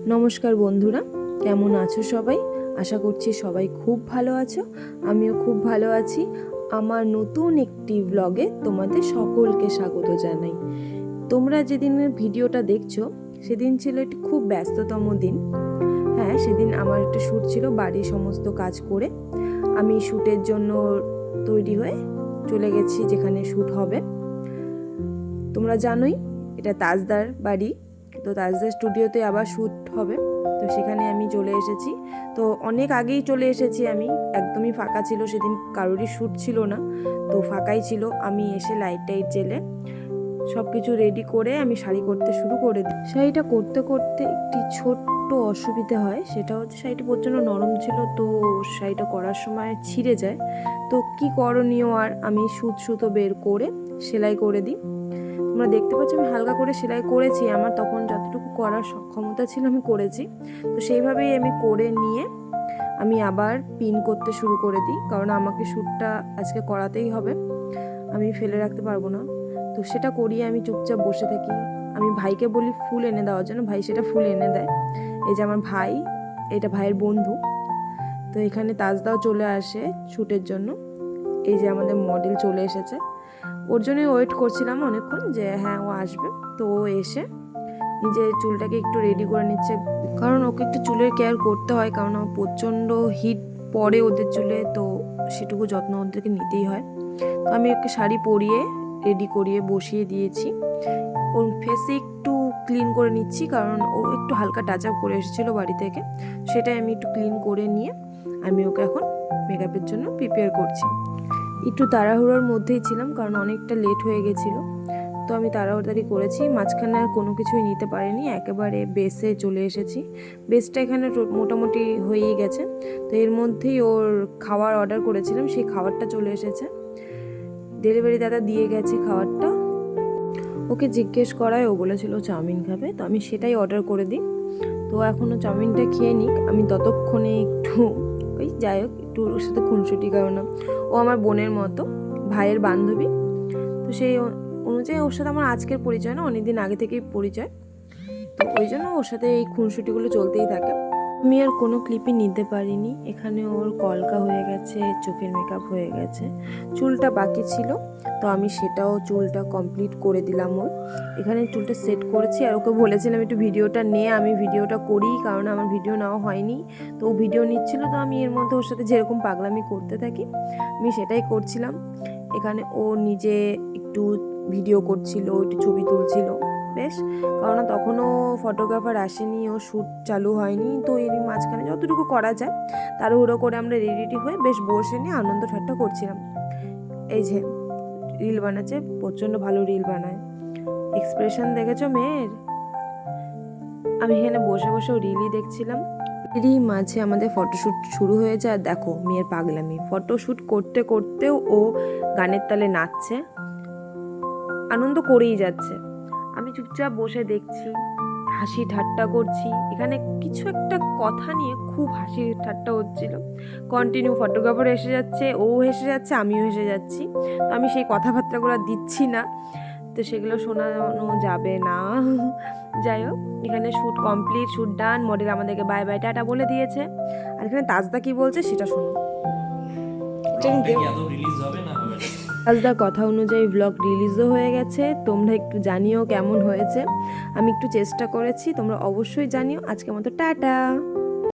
নমস্কার বন্ধুরা, কেমন আছো সবাই? আশা করছি সবাই খুব ভালো আছো। আমিও খুব ভালো আছি। আমার নতুন একটি ব্লগে তোমাদের সকলকে স্বাগত জানাই। তোমরা যেদিনের ভিডিওটা দেখছো সেদিন ছিল একটি খুব ব্যস্ততম দিন। হ্যাঁ, সেদিন আমার একটা শ্যুট ছিল। বাড়ির সমস্ত কাজ করে আমি শ্যুটের জন্য তৈরি হয়ে চলে গেছি যেখানে শ্যুট হবে। তোমরা জানোই এটা তাজদার বাড়ি, তো তাজদার স্টুডিওতে আবার শ্যুট হবে। তো সেখানে আমি চলে এসেছি। তো অনেক আগেই চলে এসেছি আমি, একদমই ফাঁকা ছিল সেদিন, কারোরই শ্যুট ছিল না, তো ফাঁকাই ছিল। আমি এসে লাইট টাইট জেলে সব কিছু রেডি করে আমি শাড়ি করতে শুরু করে দিই। শাড়িটা করতে করতে একটি ছোট্ট অসুবিধা হয়, সেটা হচ্ছে শাড়িটা প্রচণ্ড নরম ছিল, তো শাড়িটা করার সময় ছিঁড়ে যায়। তো কি করণীয়, আর আমি সুতো বের করে সেলাই করে দিই। তোমরা দেখতে পাচ্ছ আমি হালকা করে সেলাই করেছি, আমার তখন যতটুকু করার সক্ষমতা ছিল আমি করেছি। তো সেইভাবেই আমি করে নিয়ে আমি আবার পিন করতে শুরু করে দিই, কারণ আমাকে শ্যুটটা আজকে করাতেই হবে, আমি ফেলে রাখতে পারবো না। তো সেটা করিয়ে আমি চুপচাপ বসে থাকি। আমি ভাইকে বলি ফুল এনে দেওয়ার জন্য, ভাই সেটা ফুল এনে দেয়। এই যে আমার ভাই, এটা ভাইয়ের বন্ধু। তো এখানে তাজদাও চলে আসে শ্যুটের জন্য। এই যে আমাদের মডেল চলে এসেছে, ওর জন্যই ওয়েট করছিলাম অনেকক্ষণ যে হ্যাঁ ও আসবে। তো ও এসে নিজের চুলটাকে একটু রেডি করে নিচ্ছে, কারণ ওকে একটু চুলের কেয়ার করতে হয়, কারণ প্রচণ্ড হিট পড়ে ওদের চুলে, তো সেটুকু যত্ন ওদেরকে নিতেই হয়। তো আমি ওকে শাড়ি পরিয়ে রেডি করিয়ে বসিয়ে দিয়েছি। ওর ফেসে একটু ক্লিন করে নিচ্ছি, কারণ ও একটু হালকা টাচ আপ করে এসেছিলো বাড়ি থেকে, সেটাই আমি একটু ক্লিন করে নিয়ে আমি ওকে এখন মেকআপের জন্য প্রিপেয়ার করছি। একটু তাড়াহুড়োর মধ্যেই ছিলাম, কারণ অনেকটা লেট হয়ে গেছিলো। তো আমি তাড়াহুড়ি করেছি, মাঝখানে আর কোনো কিছুই নিতে পারিনি, একেবারে বেসে চলে এসেছি। বেসটা এখানে মোটামুটি হয়েই গেছে। তো এর মধ্যেই ওর খাবার অর্ডার করেছিলাম, সেই খাবারটা চলে এসেছে, ডেলিভারি দাদা দিয়ে গেছে খাবারটা। ওকে জিজ্ঞেস করায় ও বলেছিল চাউমিন খাবে, তো আমি সেটাই অর্ডার করে দিই। তো এখনও চাউমিনটা খেয়ে নিক, আমি ততক্ষণে একটু ওই যাই হোক একটু ওর সাথে খুনসুটি, কারণ ও আমার বোনের মতো, ভাইয়ের বান্ধবী। তো সেই অনুযায়ী ওর সাথে আমার আজকের পরিচয় না, অনেকদিন আগে থেকেই পরিচয়, তো ওই জন্য ওর সাথে এই খুনসুটিগুলো চলতেই থাকে। আমি আর কোনো ক্লিপই নিতে পারিনি। এখানে ওর কলকা হয়ে গেছে, চোখের মেকআপ হয়ে গেছে, চুলটা বাকি ছিল, তো আমি সেটাও চুলটা কমপ্লিট করে দিলাম ওর। এখানে চুলটা সেট করেছি, আর ওকে বলেছিলাম একটু ভিডিওটা নে, আমি ভিডিওটা করি, কারণ আমার ভিডিও নেওয়া হয়নি। তো ও ভিডিও নিচ্ছিল, তো আমি এর মধ্যে ওর সাথে যেরকম পাগলামি করতে থাকি আমি সেটাই করছিলাম। এখানে ও নিজে একটু ভিডিও করছিল, একটু ছবি তুলছিল বেশ, কারণ তখনও ফটোগ্রাফার আসেনি, ও শ্যুট চালু হয়নি। তো এর মাঝখানে যতটুকু করা যায় তাড়াহুড়ো করে আমরা রেডি হয়ে বেশ বসে নিয়ে আনন্দ ঠাট্টা করছিলাম। এই যে রিল বানাচ্ছে, প্রচণ্ড ভালো রিল বানায়, এক্সপ্রেশন দেখেছো মেয়ের? আমি এখানে বসে বসেও রিলই দেখছিলাম। এরই মাঝে আমাদের ফটোশ্যুট শুরু হয়ে যায়। দেখো মেয়ের পাগলামি, ফটোশ্যুট করতে করতেও ও গানের তালে নাচছে, আনন্দ করেই যাচ্ছে। আমি চুপচাপ বসে দেখছি, হাসি ঠাট্টা করছি। এখানে কিছু একটা কথা নিয়ে খুব হাসি ঠাট্টা হচ্ছিল, কন্টিনিউ ফটোগ্রাফার এসে যাচ্ছে, ও হেসে যাচ্ছে, আমিও হেসে যাচ্ছি। তো আমি সেই কথাবার্তাগুলো দিচ্ছি না, তো সেগুলো শোনানো যাবে না। যাই হোক, এখানে শ্যুট কমপ্লিট, শ্যুট ডান, মডেল আমাদেরকে বাই বাই টাটা বলে দিয়েছে। আর এখানে তাজদা কি বলছে সেটা শোনো। তাজদার কথা অনুযায়ী ব্লগ রিলিজও হয়ে গেছে, তোমরা একটু জানিও কেমন হয়েছে। আমি একটু চেষ্টা করেছি, তোমরা অবশ্যই জানিও। আজকের মতো টাটা।